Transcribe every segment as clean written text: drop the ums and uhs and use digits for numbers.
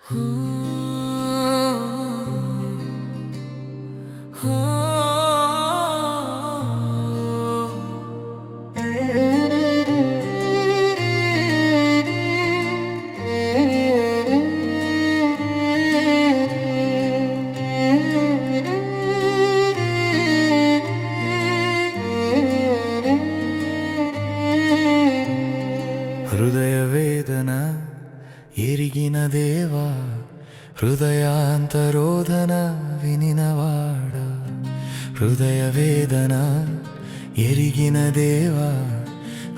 హృదయ వేదన ఎరిగిన దేవా, హృదయాంతరోధన వినినవాడ. హృదయ వేదన ఎరిగిన దేవా,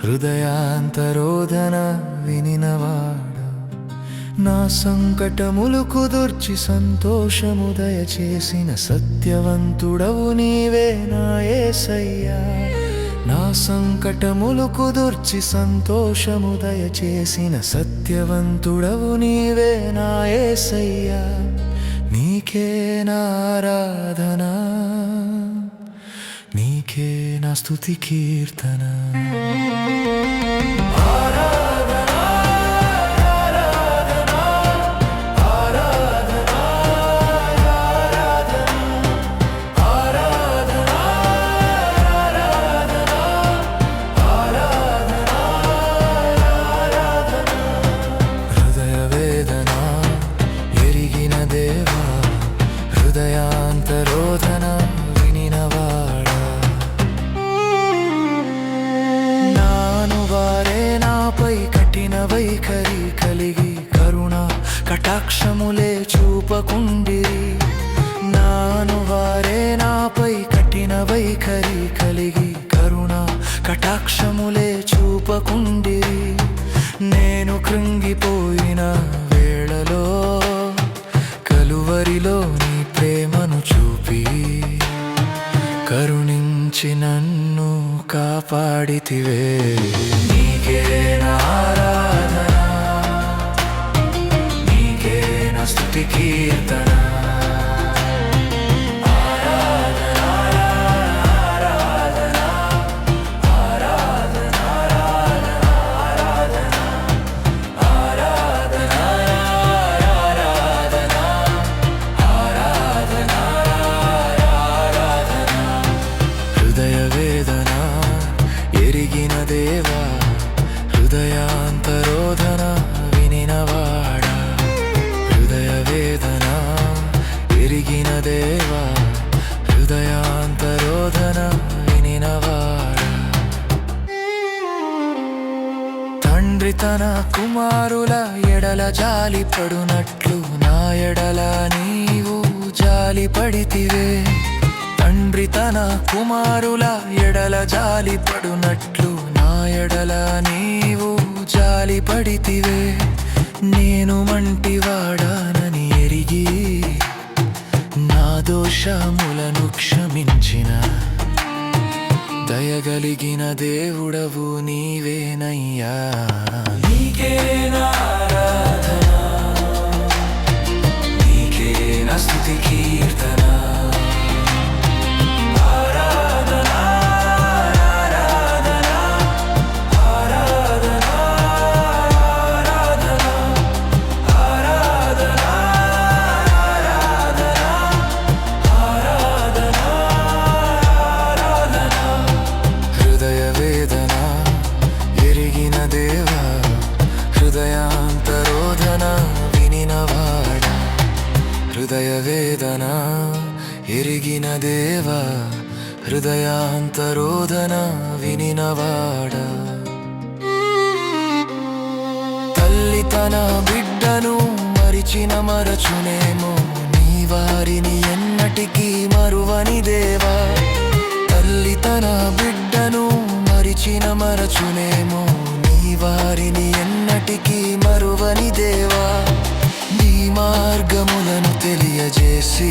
హృదయాంతరోధన వినినవాడ. నా సంకటములు కుదుర్చి సంతోషము దయచేసిన సత్యవంతుడవు నీవే నా యేసయ్యా. నా సంకటములు కుదుర్చి సంతోషము దయచేసిన సత్యవంతుడవు నీవే నా యేసయ్యా. నీకే నా ఆరాధన, నీకే నా స్తుతి కీర్తన. హృదయాంతరోధన వినినవాడ. నాను వారే నాపై కఠిన వైఖరి కలిగి కరుణ కటాక్షములే చూపకుండిరి. నాను వారే నాపై కఠిన వైఖరి కలిగి కరుణ కటాక్షములే చూపకుండిరి. నేను కృంగిపోయిన వేళలో కలువరిలో నీ ప్రేమను చూపి కరుణించి నన్ను కాపాడితివే. నీకే నా ఆరాధన, నీకే నా స్తుతి కీర్తన. ఎరిగిన దేవా, హృదయాంతరోధన వినినవాడ. హృదయ వేదన ఎరిగిన దేవా, హృదయాంతరోధన వినినవాడ. తండ్రి తన కుమారుల ఎడల జాలి పడునట్లు నా ఎడల నీవు జాలి పడితివే. తండ్రి తన కుమారుల ఎడల జాలి పడునట్లు నా ఎడల నీవు జాలి పడితివే. నేను మంటివాడానని ఎరిగి నా దోషములను క్షమించిన దయగలిగిన దేవుడవు నీవేనయ్యా. నీకే నా ఆరాధన, నీకే నా స్తుతి కీర్తన. హృదయాంతరోధన వినినవాడ. హృదయ వేదన ఎరిగిన దేవా, హృదయాంతరోధన వినినవాడ. తల్లి తన బిడ్డను మరిచిన మరచునేమో, నీ వారిని ఎన్నటికీ మరువని దేవా. తల్లి తన బిడ్డను మరిచిన మరచునేమో, వారిని ఎన్నటికీ మరువని దేవా. నీ మార్గములను తెలియజేసి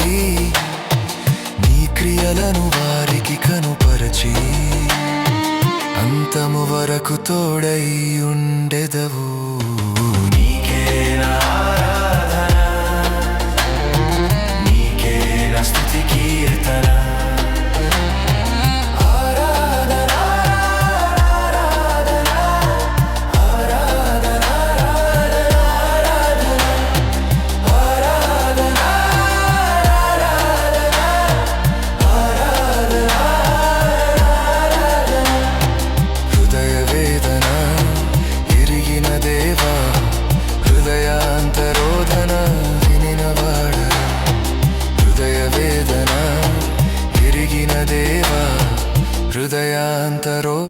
నీ క్రియలను వారికి కనుపరచి అంతము వరకు తోడై ఉండెదవు. నీకే నా ఆరాధన, నీకే నా స్తుతి కీర్తన. ఎందరో